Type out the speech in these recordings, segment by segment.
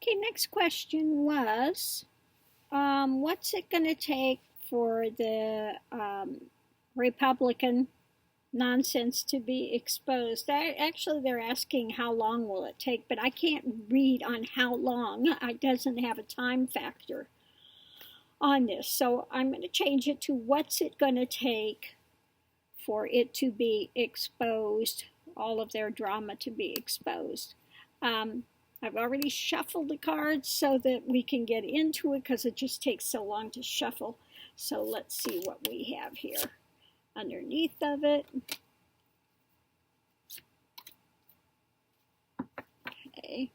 Okay, next question was, what's it going to take for the Republican nonsense to be exposed? Actually, they're asking how long will it take, but I can't read on how long. It doesn't have a time factor on this. So I'm going to change it to what's it going to take for it to be exposed, all of their drama to be exposed. I've already shuffled the cards so that we can get into it because it just takes so long to shuffle. So let's see what we have here underneath of it. Okay.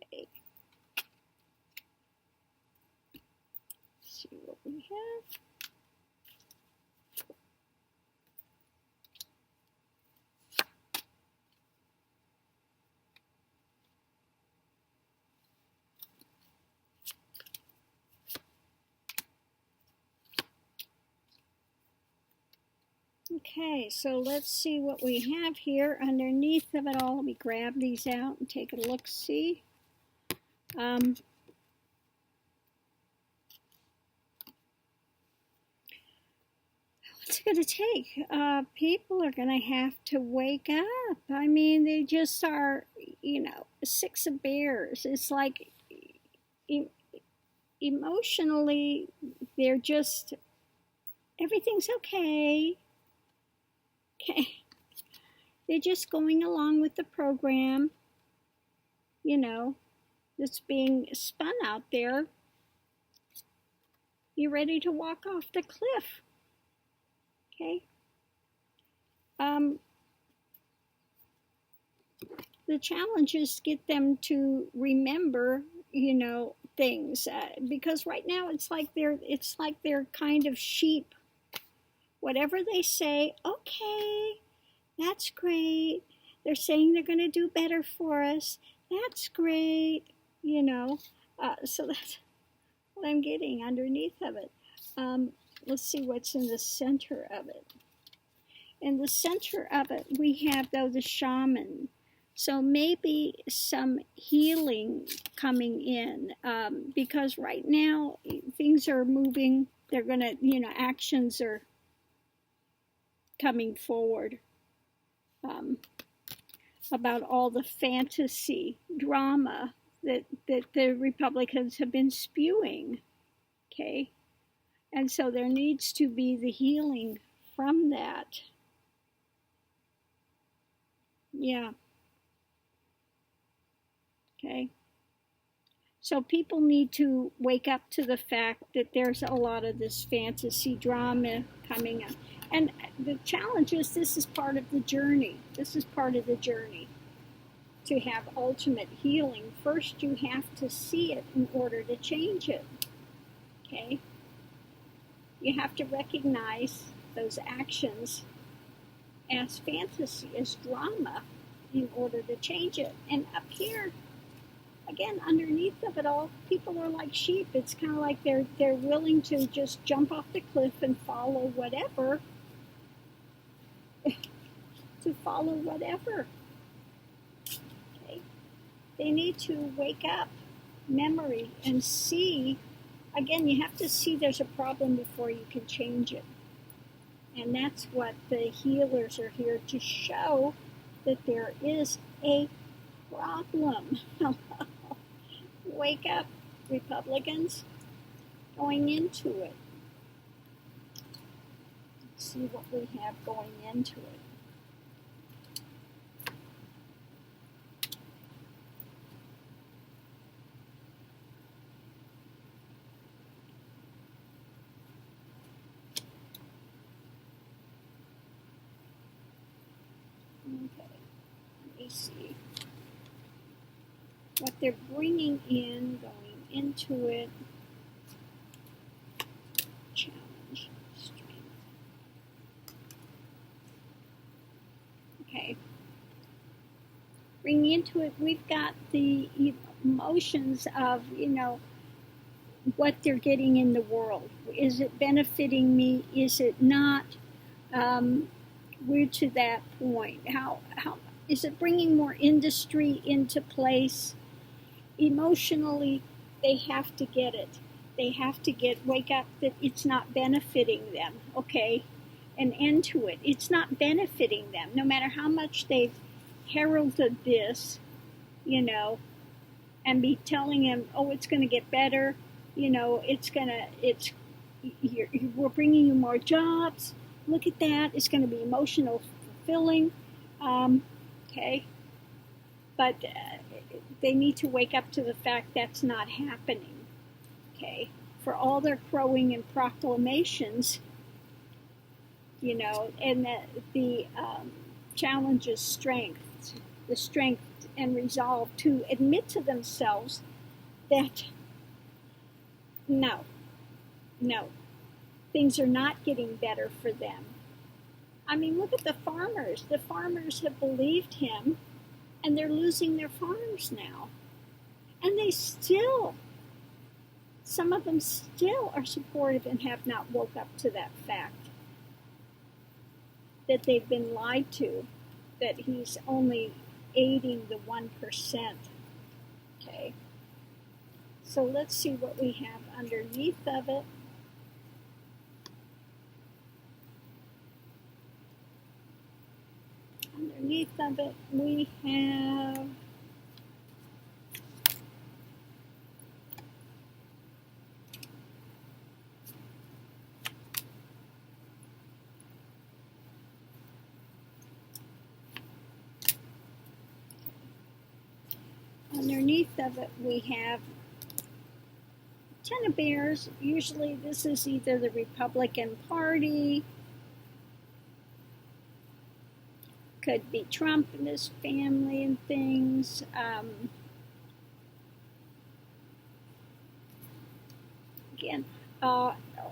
Okay. See what we have. Okay, so let's see what we have here underneath of it all. Let me grab these out and take a look-see. What's it going to take? People are going to have to wake up. I mean, they just are, six of bears. It's like emotionally, they're just, everything's okay. Okay. They're just going along with the program, that's being spun out there. You're ready to walk off the cliff. Okay. The challenge is to get them to remember, things, because right now it's like they're kind of sheep. Whatever they say, okay, that's great. They're saying they're going to do better for us. That's great, so that's what I'm getting underneath of it. Let's see what's in the center of it. In the center of it, we have, though, the shaman. So maybe some healing coming in, because right now things are moving. They're going to, actions are coming forward about all the fantasy drama that the Republicans have been spewing. Okay. And so there needs to be the healing from that. Yeah. Okay. So people need to wake up to the fact that there's a lot of this fantasy drama coming up. And the challenge is this is part of the journey. This is part of the journey to have ultimate healing. First, you have to see it in order to change it. Okay? You have to recognize those actions as fantasy, as drama, in order to change it. And up here, again, underneath of it all, people are like sheep. It's kind of like they're willing to just jump off the cliff and follow whatever. To follow whatever. Okay? They need to wake up memory and see. Again, you have to see there's a problem before you can change it. And that's what the healers are here to show, that there is a problem. Wake up, Republicans, going into it. Let's see what we have going into it. Okay, let me see what they're bringing in, going into it. Challenge, strength. Okay. Bringing into it, we've got the emotions of, what they're getting in the world. Is it benefiting me? Is it not? We're to that point. How is it bringing more industry into place? Emotionally, they have to get it. They have to wake up that it's not benefiting them. Okay, an end to it. It's not benefiting them. No matter how much they've heralded this, and be telling them, oh, it's going to get better. We're bringing you more jobs. Look at that. It's going to be emotional fulfilling. Okay. But they need to wake up to the fact that's not happening. Okay. For all their crowing and proclamations, and the challenge is strength, the strength and resolve to admit to themselves that no, things are not getting better for them. I mean, look at the farmers. The farmers have believed him, and they're losing their farms now. And some of them still are supportive and have not woke up to that fact that they've been lied to, that he's only aiding the 1%. Okay. So let's see what we have underneath of it. Underneath of it, we have Ten of Bears. Usually this is either the Republican Party, could be Trump and his family and things.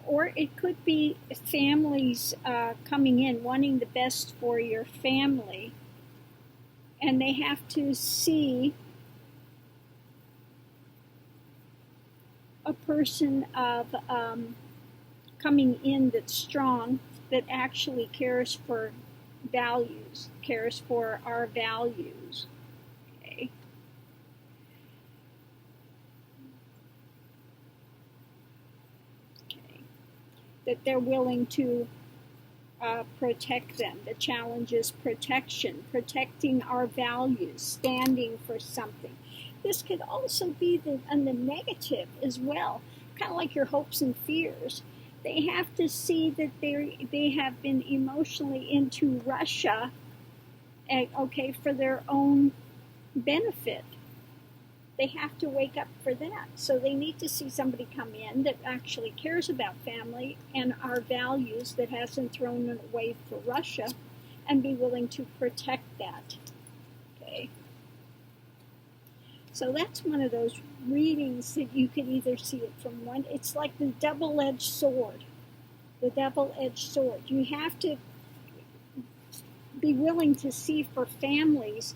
Or it could be families coming in, wanting the best for your family. And they have to see a person of coming in that's strong, that actually cares for values, cares for our values. Okay. That they're willing to protect them. The challenge is protection, protecting our values, standing for something. This could also be on the negative as well, kind of like your hopes and fears. They have to see that they have been emotionally into Russia, for their own benefit. They have to wake up for that. So they need to see somebody come in that actually cares about family and our values, that hasn't thrown it away for Russia, and be willing to protect that. Okay. So that's one of those readings that you could either see it from one. It's like the double-edged sword. The double-edged sword. You have to be willing to see for families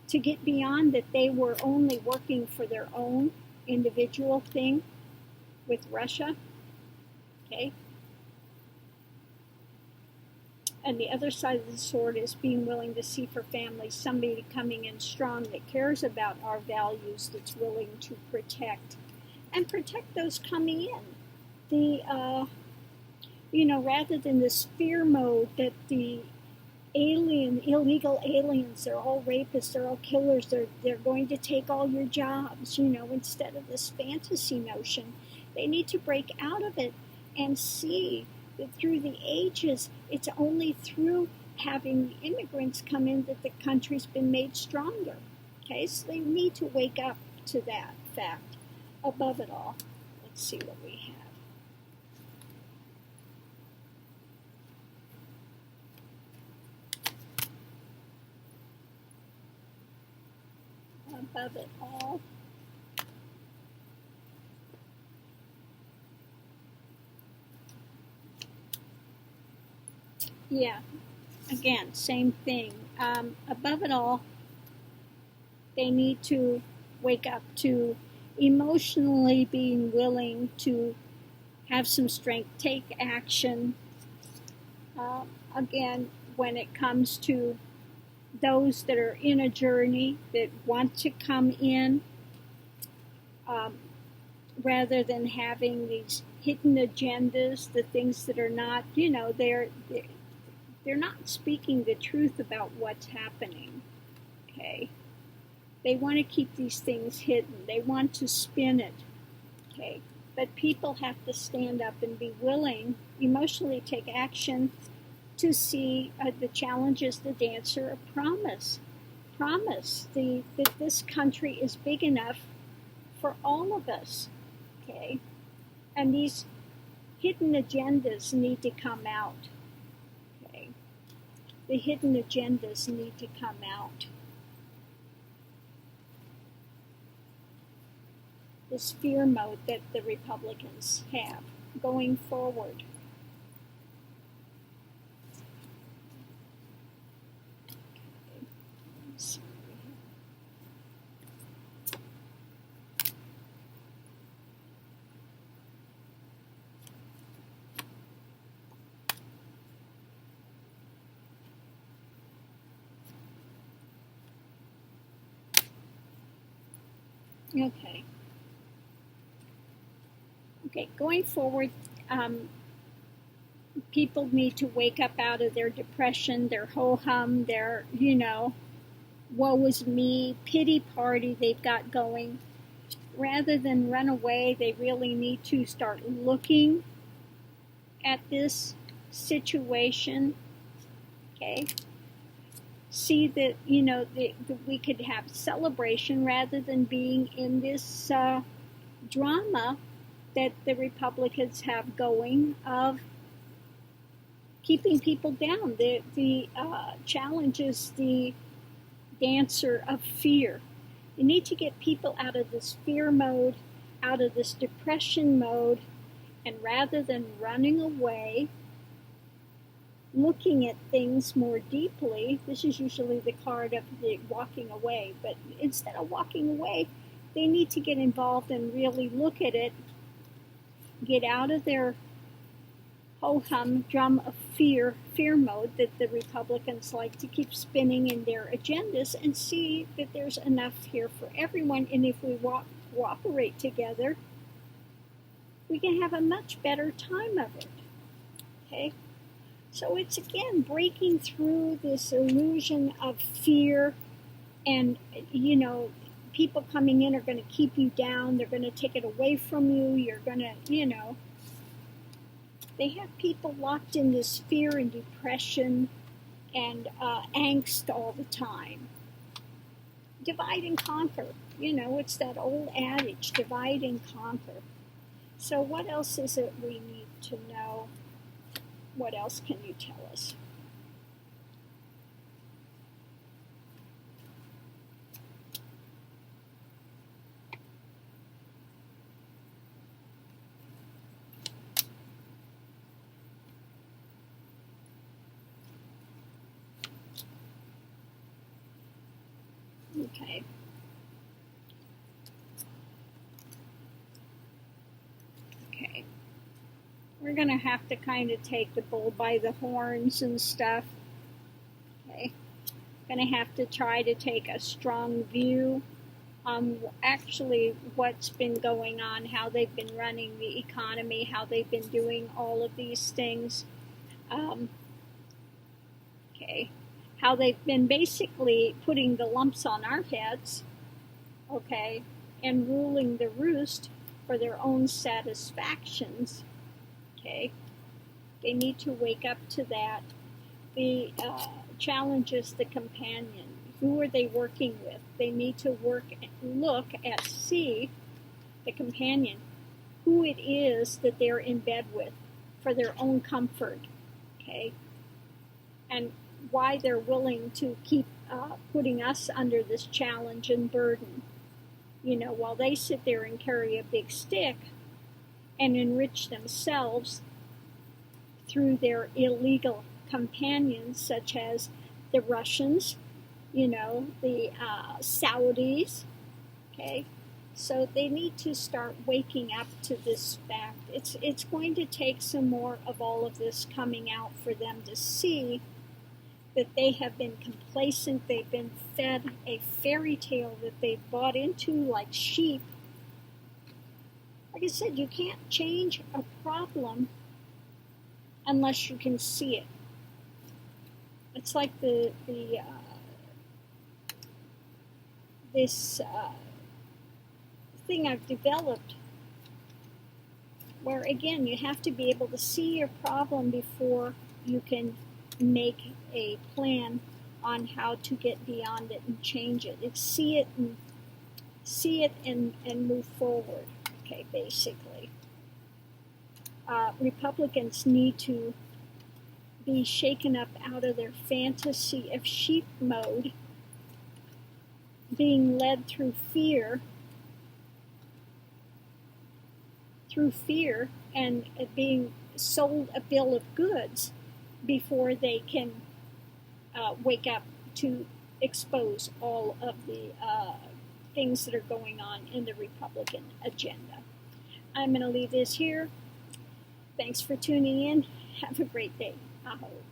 to get beyond that they were only working for their own individual thing with Russia. Okay? And the other side of the sword is being willing to see for families somebody coming in strong that cares about our values, that's willing to protect those coming in. Rather than this fear mode that the illegal aliens, they're all rapists, they're all killers, they're going to take all your jobs, instead of this fantasy notion. They need to break out of it and see that through the ages, it's only through having immigrants come in that the country's been made stronger. Okay, so they need to wake up to that fact. Above it all, let's see what we have. Above it all. Yeah, again, same thing. Above it all, they need to wake up to emotionally being willing to have some strength, take action. Again, when it comes to those that are in a journey that want to come in, um, rather than having these hidden agendas, the things that are not, they're not speaking the truth about what's happening. Okay, they want to keep these things hidden. They want to spin it. Okay, but people have to stand up and be willing, emotionally take action to see the challenges, the answer, a promise that this country is big enough for all of us. Okay, and these hidden agendas need to come out. Okay, the hidden agendas need to come out. This fear mode that the Republicans have going forward. Okay. Okay, going forward, people need to wake up out of their depression, their ho-hum, their, woe is me, pity party they've got going. Rather than run away, they really need to start looking at this situation, okay? See that, that we could have celebration rather than being in this drama that the Republicans have going of keeping people down. The challenge is the dancer of fear. You need to get people out of this fear mode, out of this depression mode, and rather than running away, looking at things more deeply. This is usually the card of the walking away, but instead of walking away, they need to get involved and really look at it, get out of their ho-hum drum of fear mode that the Republicans like to keep spinning in their agendas, and see that there's enough here for everyone. And if we cooperate together, we can have a much better time of it. Okay? So it's, again, breaking through this illusion of fear, and, people coming in are going to keep you down. They're going to take it away from you. You're going to, they have people locked in this fear and depression and angst all the time. Divide and conquer. It's that old adage, divide and conquer. So what else is it we need to know? What else can you tell us? Okay. Okay. We're going to have to kind of take the bull by the horns and stuff. Okay. Going to have to try to take a strong view on actually what's been going on, how they've been running the economy, how they've been doing all of these things. Okay. How they've been basically putting the lumps on our heads, okay, and ruling the roost for their own satisfactions, okay. They need to wake up to that. The challenge is the companion. Who are they working with? They need to see the companion, who it is that they're in bed with for their own comfort, okay, and why they're willing to keep putting us under this challenge and burden, while they sit there and carry a big stick and enrich themselves through their illegal companions, such as the Russians, the Saudis, okay, So they need to start waking up to this fact. It's going to take some more of all of this coming out for them to see that they have been complacent. They've been fed a fairy tale that they've bought into like sheep. Like I said, you can't change a problem unless you can see it. It's like this thing I've developed where, again, you have to be able to see your problem before you can make a plan on how to get beyond it and change it. It's see it and move forward. Okay, basically. Republicans need to be shaken up out of their fantasy of sheep mode, being led through fear and being sold a bill of goods before they can wake up to expose all of the things that are going on in the Republican agenda. I'm going to leave this here. Thanks for tuning in. Have a great day. I hope.